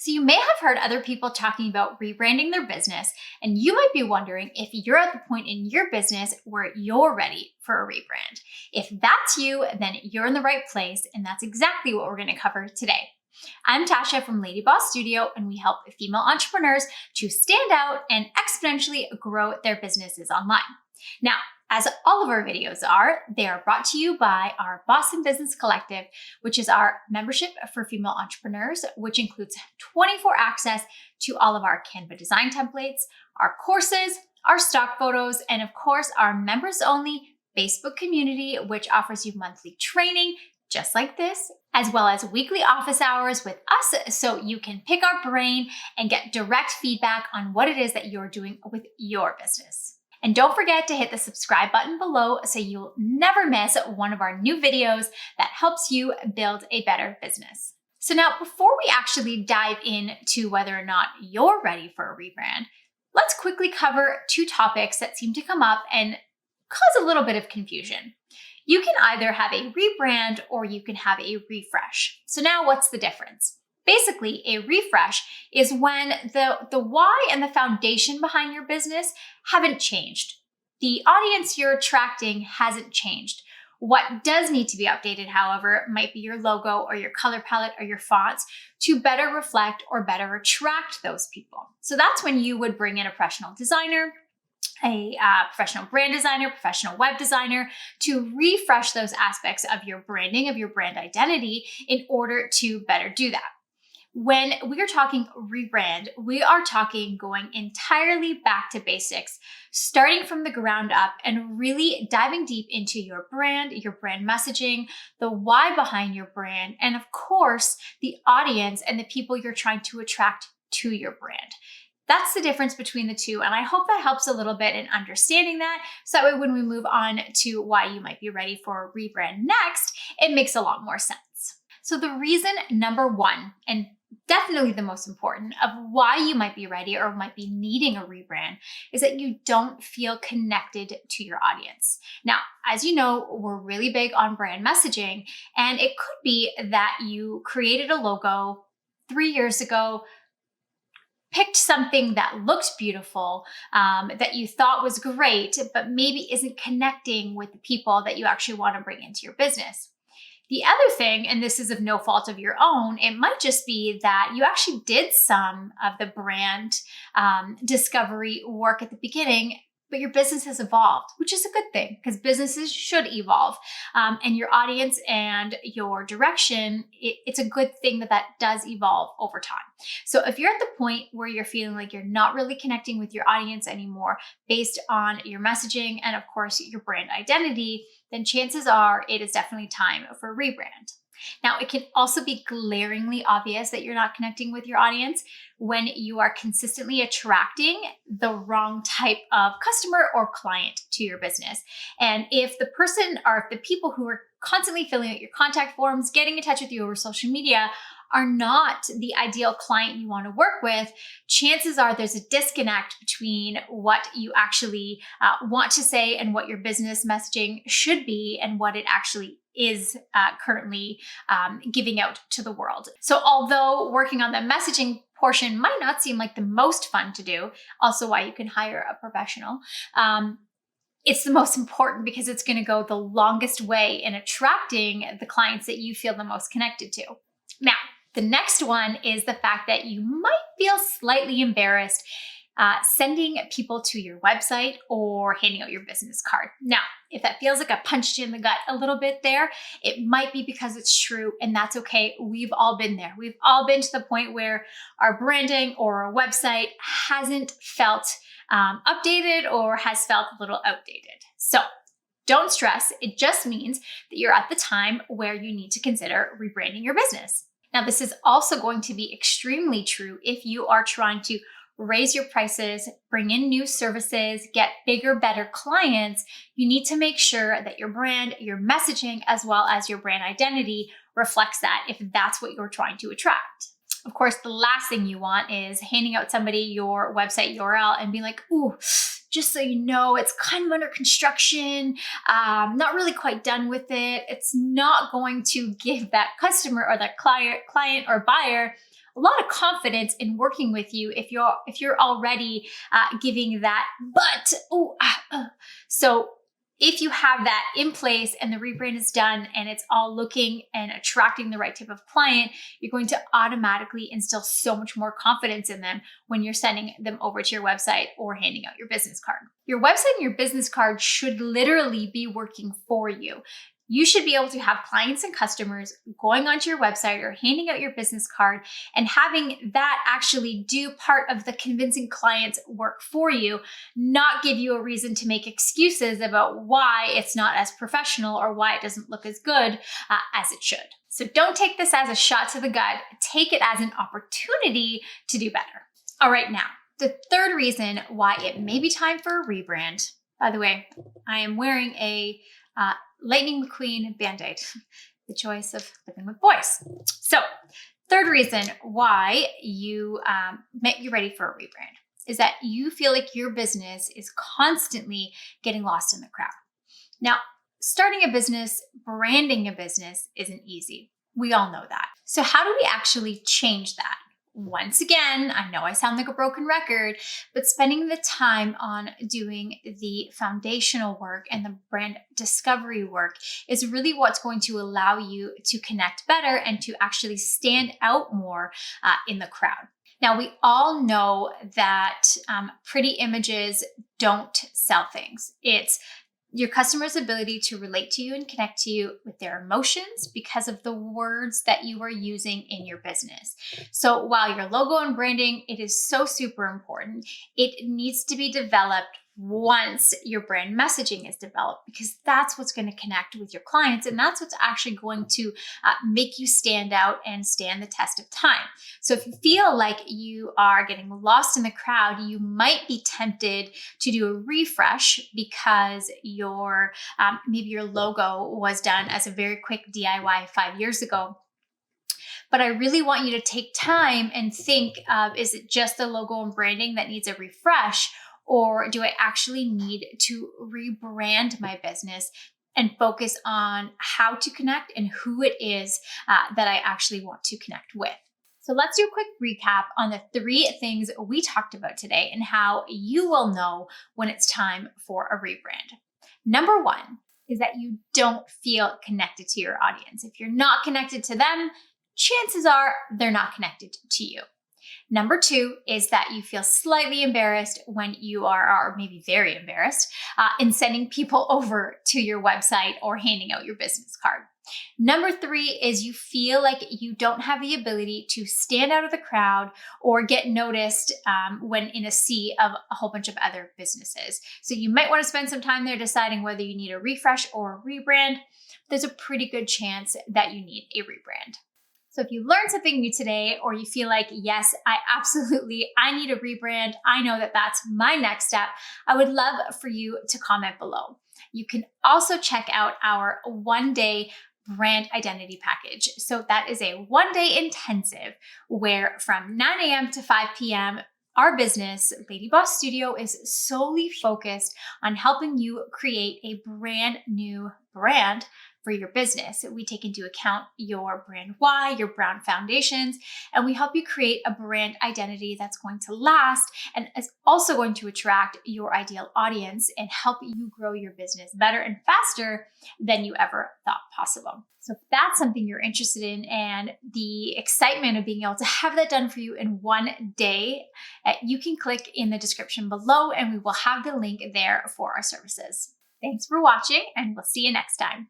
So you may have heard other people talking about rebranding their business, and you might be wondering if you're at the point in your business where you're ready for a rebrand. If that's you, then you're in the right place, and that's exactly what we're going to cover today. I'm Tasha from Lady Boss Studio, and we help female entrepreneurs to stand out and exponentially grow their businesses online. Now, as all of our videos are, they are brought to you by our Boss in Business Collective, which is our membership for female entrepreneurs, which includes 24 access to all of our Canva design templates, our courses, our stock photos, and of course, our members only Facebook community, which offers you monthly training just like this, as well as weekly office hours with us so you can pick our brain and get direct feedback on what it is that you're doing with your business. And don't forget to hit the subscribe button below so you'll never miss one of our new videos that helps you build a better business. So now, before we actually dive into whether or not you're ready for a rebrand, let's quickly cover two topics that seem to come up and cause a little bit of confusion. You can either have a rebrand or you can have a refresh. So now what's the difference? Basically, a refresh is when the why and the foundation behind your business haven't changed. The audience you're attracting hasn't changed. What does need to be updated, however, might be your logo or your color palette or your fonts to better reflect or better attract those people. So that's when you would bring in a professional designer, a professional brand designer, professional web designer to refresh those aspects of your branding, of your brand identity in order to better do that. When we are talking rebrand, we are talking going entirely back to basics, starting from the ground up and really diving deep into your brand messaging, the why behind your brand, and of course, the audience and the people you're trying to attract to your brand. That's the difference between the two. And I hope that helps a little bit in understanding that. So that way, when we move on to why you might be ready for a rebrand next, it makes a lot more sense. So the reason number one, and definitely the most important of why you might be ready or might be needing a rebrand is that you don't feel connected to your audience. Now, as you know, we're really big on brand messaging, and it could be that you created a logo 3 years ago, picked something that looked beautiful, that you thought was great, but maybe isn't connecting with the people that you actually want to bring into your business. The other thing, and this is of no fault of your own, it might just be that you actually did some of the brand discovery work at the beginning, but your business has evolved, which is a good thing because businesses should evolve. And your audience and your direction, it's a good thing that does evolve over time. So if you're at the point where you're feeling like you're not really connecting with your audience anymore based on your messaging and of course your brand identity, then chances are it is definitely time for a rebrand. Now, it can also be glaringly obvious that you're not connecting with your audience when you are consistently attracting the wrong type of customer or client to your business. And if the person or if the people who are constantly filling out your contact forms, getting in touch with you over social media are not the ideal client you want to work with, chances are there's a disconnect between what you actually want to say and what your business messaging should be and what it actually is currently giving out to the world. So although working on the messaging portion might not seem like the most fun to do, also why you can hire a professional, it's the most important because it's going to go the longest way in attracting the clients that you feel the most connected to. Now, the next one is the fact that you might feel slightly embarrassed sending people to your website or handing out your business card. Now, if that feels like I punched you in the gut a little bit there, it might be because it's true, and that's okay. We've all been there. We've all been to the point where our branding or our website hasn't felt updated or has felt a little outdated. So don't stress. It just means that you're at the time where you need to consider rebranding your business. Now, this is also going to be extremely true if you are trying to raise your prices, bring in new services, get bigger, better clients. You need to make sure that your brand, your messaging, as well as your brand identity reflects that if that's what you're trying to attract. Of course, the last thing you want is handing out somebody your website URL and being like, ooh, just so you know, it's kind of under construction, not really quite done with it. It's not going to give that customer or that client or buyer a lot of confidence in working with you if you're already giving that so if you have that in place and the rebrand is done and it's all looking and attracting the right type of client, you're going to automatically instill so much more confidence in them when you're sending them over to your website or handing out your business card. Your website and your business card should literally be working for you. You should be able to have clients and customers going onto your website or handing out your business card and having that actually do part of the convincing clients work for you, not give you a reason to make excuses about why it's not as professional or why it doesn't look as good as it should. So don't take this as a shot to the gut. Take it as an opportunity to do better. All right, now, the third reason why it may be time for a rebrand. By the way, I am wearing a Lightning McQueen Band-Aid, the choice of living with boys. So, third reason why you might be ready for a rebrand is that you feel like your business is constantly getting lost in the crowd. Now, starting a business, branding a business isn't easy. We all know that. So how do we actually change that? Once again, I know I sound like a broken record, but spending the time on doing the foundational work and the brand discovery work is really what's going to allow you to connect better and to actually stand out more in the crowd. Now, we all know that pretty images don't sell things. It's your customer's ability to relate to you and connect to you with their emotions because of the words that you are using in your business. So while your logo and branding, it is so super important, it needs to be developed once your brand messaging is developed, because that's what's going to connect with your clients. And that's what's actually going to make you stand out and stand the test of time. So if you feel like you are getting lost in the crowd, you might be tempted to do a refresh because your maybe your logo was done as a very quick DIY 5 years ago. But I really want you to take time and think, is it just the logo and branding that needs a refresh? Or do I actually need to rebrand my business and focus on how to connect and who it is that I actually want to connect with? So let's do a quick recap on the 3 things we talked about today and how you will know when it's time for a rebrand. Number 1 is that you don't feel connected to your audience. If you're not connected to them, chances are they're not connected to you. Number 2 is that you feel slightly embarrassed when you are, or maybe very embarrassed, in sending people over to your website or handing out your business card. Number 3 is you feel like you don't have the ability to stand out of the crowd or get noticed when in a sea of a whole bunch of other businesses. So you might want to spend some time there deciding whether you need a refresh or a rebrand. There's a pretty good chance that you need a rebrand. So if you learned something new today, or you feel like, yes, I need a rebrand, I know that that's my next step, I would love for you to comment below. You can also check out our 1-day brand identity package. So that is a 1-day intensive where from 9 a.m. to 5 p.m., our business, Lady Boss Studio, is solely focused on helping you create a brand new brand for your business. We take into account your brand why, your brand foundations, and we help you create a brand identity that's going to last and is also going to attract your ideal audience and help you grow your business better and faster than you ever thought possible. So if that's something you're interested in and the excitement of being able to have that done for you in 1 day, you can click in the description below and we will have the link there for our services. Thanks for watching, and we'll see you next time.